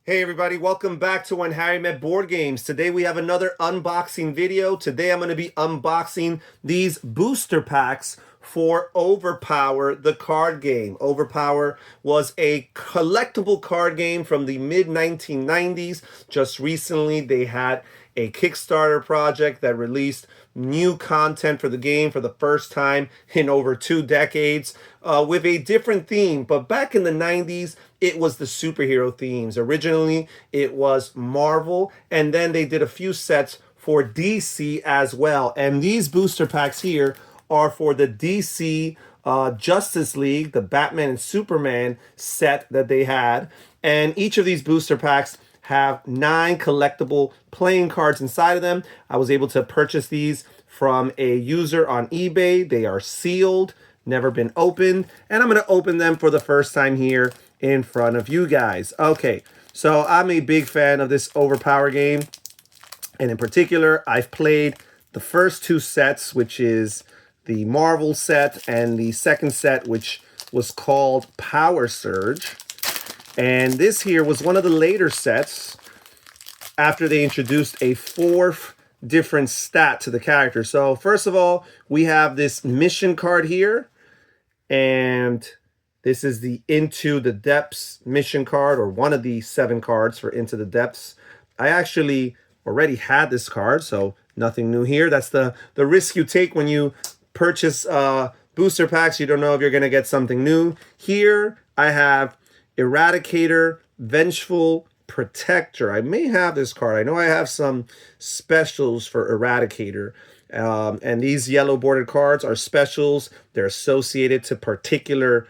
Hey everybody, welcome back to When Harry Met Board Games. Today we have another unboxing video. Today I'm going to be unboxing these booster packs for Overpower, the card game. Overpower was a collectible card game from the mid-1990s. Just recently they had a Kickstarter project that released new content for the game for the first time in over 2 decades with a different theme. But back in the 90s, it was the superhero themes. Originally, it was Marvel, and then they did a few sets for DC as well. And these booster packs here are for the DC Justice League, the Batman and Superman set that they had. And each of these booster packs have 9 collectible playing cards inside of them. I was able to purchase these from a user on eBay. They are sealed, never been opened, and I'm going to open them for the first time here in front of you guys. Okay, so I'm a big fan of this Overpower game, and in particular, I've played the first 2 sets, which is the Marvel set and the second set, which was called Power Surge. And this here was one of the later sets after they introduced a 4th different stat to the character. So first of all, we have this mission card here, and this is the Into the Depths mission card, or one of the 7 cards for Into the Depths. I actually already had this card, so nothing new here. That's the risk you take when you purchase booster packs. You don't know if you're going to get something new. Here I have Eradicator, Vengeful Protector. I may have this card. I know I have some specials for Eradicator. And these yellow bordered cards are specials. They're associated to particular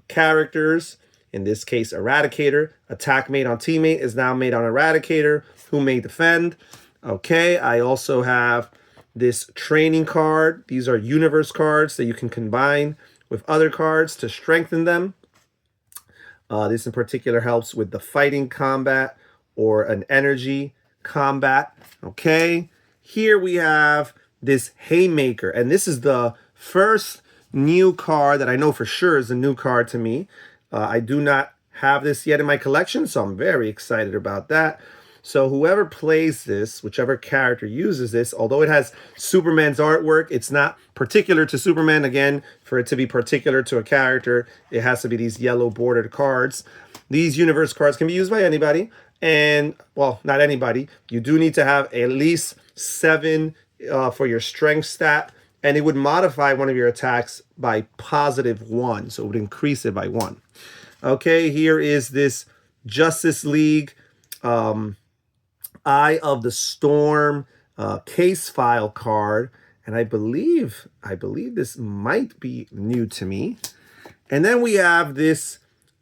characters. In this case, Eradicator. Attack made on teammate is now made on Eradicator, who may defend. Okay, I also have this training card. These are universe cards that you can combine with other cards to strengthen them. This in particular helps with the fighting combat or an energy combat. Okay, here we have this Haymaker, and this is the first new card that I know for sure is a new card to me. I do not have this yet in my collection, so I'm very excited about that. So whoever plays this, whichever character uses this, although it has Superman's artwork, it's not particular to Superman. Again, for it to be particular to a character, it has to be these yellow bordered cards. These universe cards can be used by anybody, and, well, not anybody. You do need to have at least 7 for your strength stat, and it would modify one of your attacks by +1, so it would increase it by 1. Okay, here is this Justice League Eye of the Storm case file card, and I believe this might be new to me. And then we have this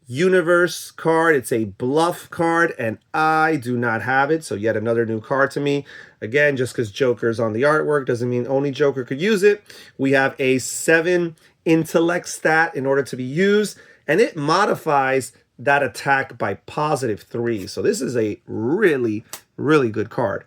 universe card. It's a bluff card, and I do not have it, so yet another new card to me. Again, just because Joker's on the artwork doesn't mean only Joker could use it. We have a 7 intellect stat in order to be used, and it modifies that attack by +3. So this is a really good card.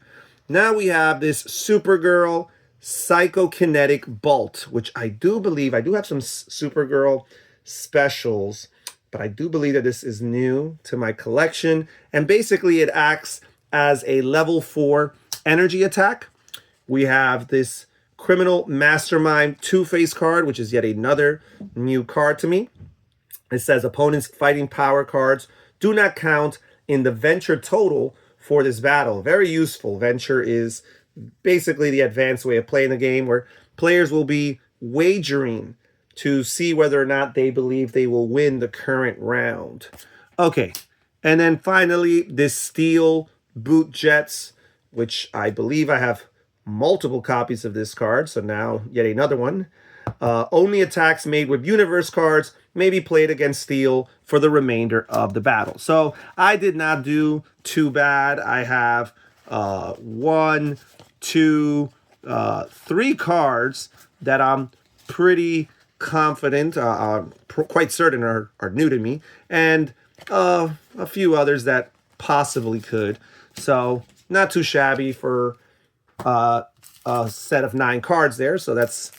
Now we have this Supergirl Psychokinetic Bolt, which I do believe, I do have some Supergirl specials, but I do believe that this is new to my collection. And basically it acts as a level 4 energy attack. We have this Criminal Mastermind Two-Face card, which is yet another new card to me. It says opponents' fighting power cards do not count in the venture total for this battle. Very useful. Venture is basically the advanced way of playing the game, where players will be wagering to see whether or not they believe they will win the current round. Okay, and then finally, this Steel Boot Jets, which I believe I have multiple copies of this card, so now yet another one. Only attacks made with universe cards may be played against Steel for the remainder of the battle. So I did not do too bad. I have 1, 2, 3 cards that I'm pretty confident, quite certain are new to me, and a few others that possibly could. So not too shabby for a set of 9 cards there. So that's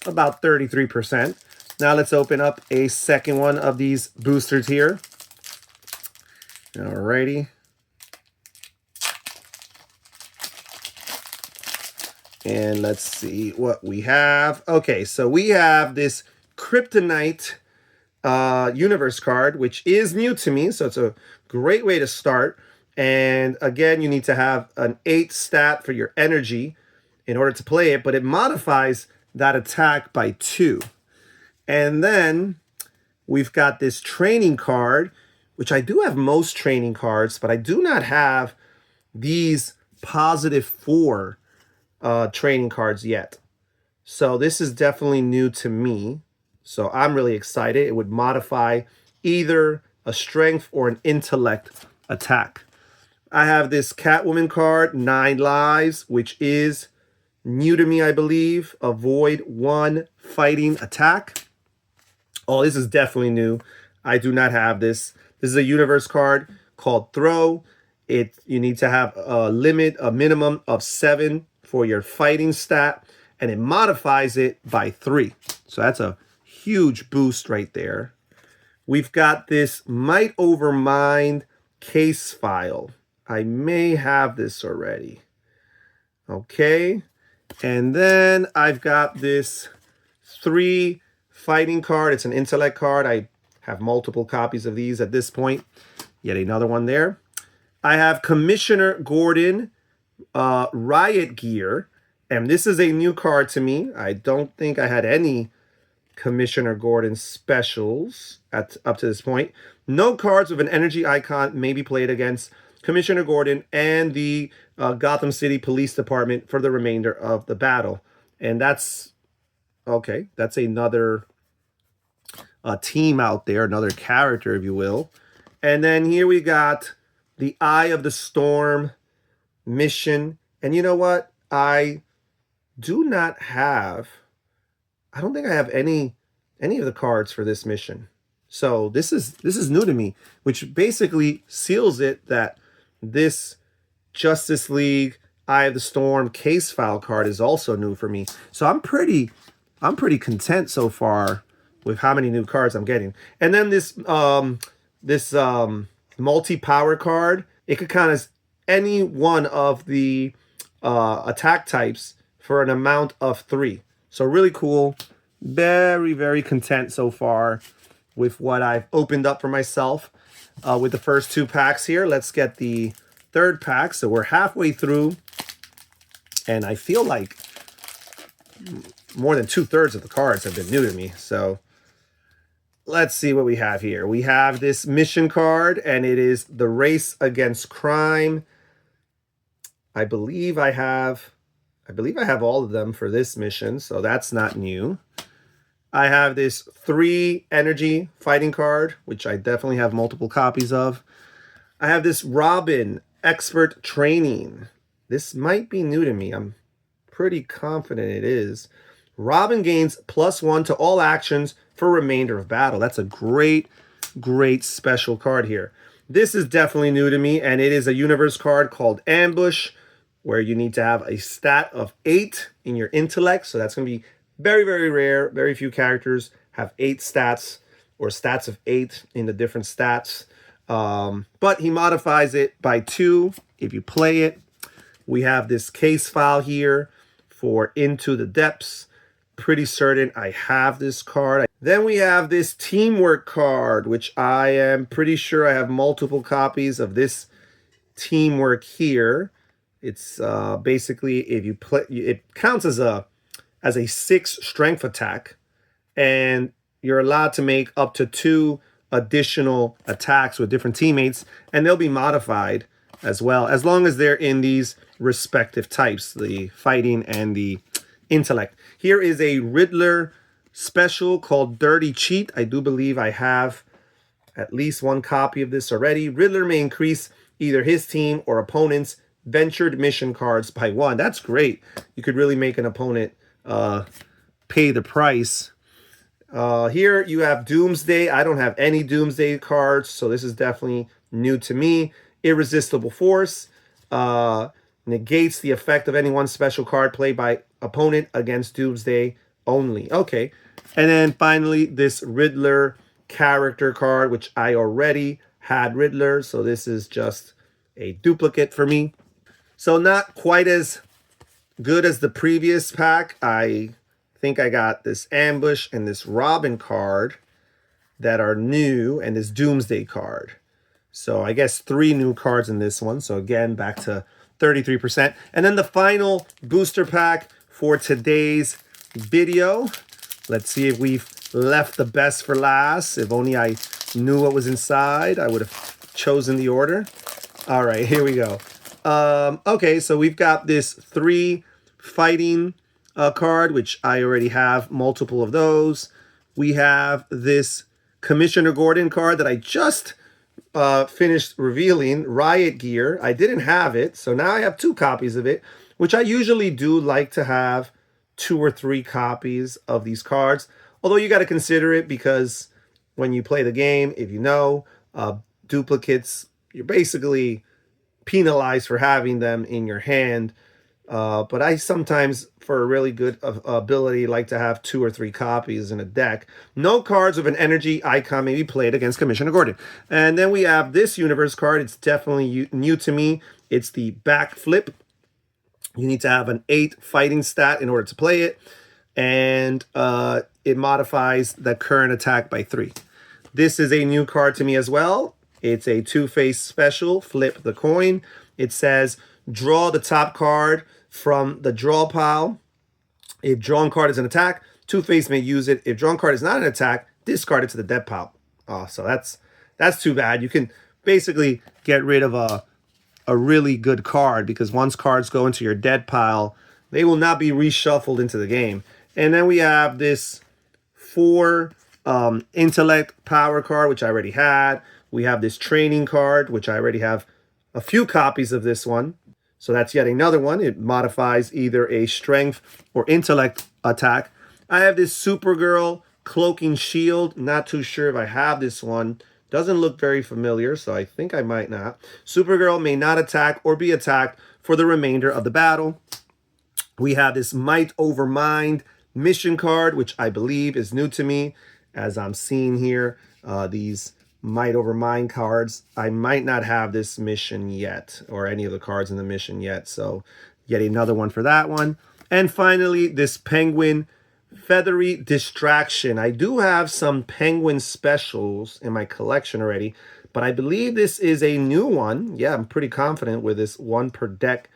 about 33%. Now let's open up a second one of these boosters here. Alrighty. And let's see what we have. Okay, so we have this Kryptonite universe card, which is new to me, so it's a great way to start. And again, you need to have an 8 stat for your energy in order to play it, but it modifies that attack by 2. And then we've got this training card, which I do have most training cards, but I do not have these +4 training cards yet. So this is definitely new to me. So I'm really excited. It would modify either a strength or an intellect attack. I have this Catwoman card, 9 lives, which is new to me, I believe. Avoid 1 fighting attack. Oh, this is definitely new. I do not have this. This is a universe card called Throw. You need to have a minimum of 7 for your fighting stat, and it modifies it by 3. So that's a huge boost right there. We've got this Might Over Mind case file. I may have this already. Okay. And then I've got this 3 fighting card. It's an intellect card. I have multiple copies of these at this point. Yet another one there. I have Commissioner Gordon Riot Gear. And this is a new card to me. I don't think I had any Commissioner Gordon specials up to this point. No cards with an energy icon may be played against Commissioner Gordon and the Gotham City Police Department for the remainder of the battle. And that's, okay, that's another team out there, another character, if you will. And then here we got the Eye of the Storm mission. And you know what? I don't think I have any of the cards for this mission. So this is new to me, which basically seals it that this Justice League Eye of the Storm case file card is also new for me. So I'm pretty content so far with how many new cards I'm getting. And then this multi-power card, it could count as any one of the attack types for an amount of 3. So really cool. Very, very content so far with what I've opened up for myself with the first 2 packs here. Let's get the 3rd pack. So we're halfway through, and I feel like more than 2/3 of the cards have been new to me. So let's see what we have here. We have this mission card, and it is the Race Against Crime. I believe I have all of them for this mission, so that's not new. I have this 3 energy fighting card, which I definitely have multiple copies of. I have this Robin Expert Training. This might be new to me. I'm pretty confident it is. Robin gains +1 to all actions for remainder of battle. That's a great special card here. This is definitely new to me, and it is a universe card called Ambush, where you need to have a stat of 8 in your intellect. So that's going to be very, very rare. Very few characters have 8 stats or stats of 8 in the different stats. But he modifies it by 2 if you play it. We have this case file here for Into the Depths. Pretty certain I have this card. Then we have this Teamwork card, which I am pretty sure I have multiple copies of this Teamwork here. It's basically, if you play, it counts as a 6 strength attack, and you're allowed to make up to 2 additional attacks with different teammates, and they'll be modified as well, as long as they're in these respective types, the fighting and the intellect. Here is a Riddler special called Dirty Cheat. I do believe I have at least 1 copy of this already. Riddler may increase either his team or opponent's ventured mission cards by 1. That's great. You could really make an opponent pay the price. Here you have Doomsday. I don't have any Doomsday cards, so this is definitely new to me. Irresistible Force negates the effect of any one special card played by opponent against Doomsday only. Okay. And then finally, this Riddler character card, which I already had Riddler, so this is just a duplicate for me. So not quite as good as the previous pack. I think I got this Ambush and this Robin card that are new, and this Doomsday card. So I guess 3 new cards in this one. So again, back to 33%. And then the final booster pack for today's video. Let's see if we've left the best for last. If only I knew what was inside, I would have chosen the order. All right, here we go. Okay, so we've got this 3 fighting card, which I already have multiple of those. We have this Commissioner Gordon card that I just finished revealing, Riot Gear. I didn't have it, so now I have 2 copies of it, which I usually do like to have 2 or 3 copies of these cards. Although you got to consider it, because when you play the game, if you know, duplicates, you're basically penalized for having them in your hand. But I sometimes, for a really good ability, like to have 2 or 3 copies in a deck. No cards with an energy icon may be played against Commissioner Gordon. And then we have this universe card. It's definitely new to me. It's the backflip. You need to have an 8 fighting stat in order to play it. And it modifies the current attack by 3. This is a new card to me as well. It's a two-face special, flip the coin. It says, draw the top card from the draw pile. If drawn card is an attack, Two-Face may use it. If drawn card is not an attack, discard it to the dead pile. Oh, so that's too bad. You can basically get rid of a really good card, because once cards go into your dead pile, they will not be reshuffled into the game. And then we have this 4 intellect power card, which I already had. We have this training card, which I already have a few copies of this one. So that's yet another one. It modifies either a strength or intellect attack. I have this Supergirl cloaking shield. Not too sure if I have this one. Doesn't look very familiar, so I think I might not. Supergirl may not attack or be attacked for the remainder of the battle. We have this Might Over Mind mission card, which I believe is new to me, as I'm seeing here. These Might Over Mind cards. I might not have this mission yet, or any of the cards in the mission yet, so yet another one for that one. And finally, this Penguin Feathery Distraction. I do have some Penguin specials in my collection already, but I believe this is a new one. Yeah, I'm pretty confident with this 1 per deck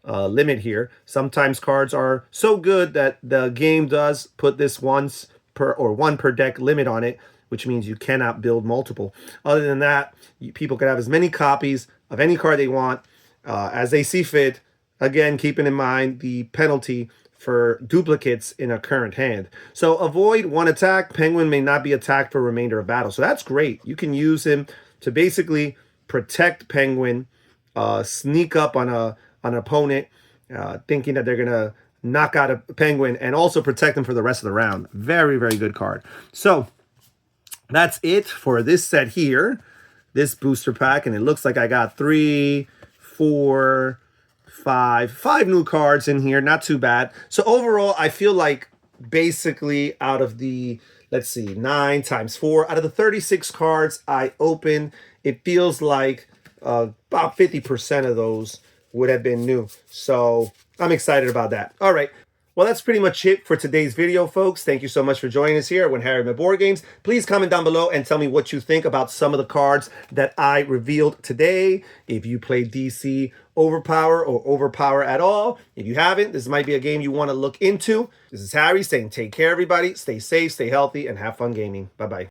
limit here. Sometimes cards are so good that the game does put this 1 per deck limit on it, which means you cannot build multiple. Other than that, people can have as many copies of any card they want as they see fit. Again, keeping in mind the penalty for duplicates in a current hand. So avoid 1 attack. Penguin may not be attacked for remainder of battle. So that's great. You can use him to basically protect Penguin, sneak up on an opponent, thinking that they're going to knock out a Penguin, and also protect them for the rest of the round. Very, very good card. So that's it for this set here, this booster pack. And it looks like I got 3, 4, 5 new cards in here. Not too bad. So overall, I feel like basically out of the, let's see, 9 times 4, out of the 36 cards I opened, it feels like about 50% of those would have been new. So I'm excited about that. All right. Well, that's pretty much it for today's video, folks. Thank you so much for joining us here at When Harry Met Board Games. Please comment down below and tell me what you think about some of the cards that I revealed today. If you play DC Overpower or Overpower at all. If you haven't, this might be a game you want to look into. This is Harry saying take care, everybody. Stay safe, stay healthy, and have fun gaming. Bye-bye.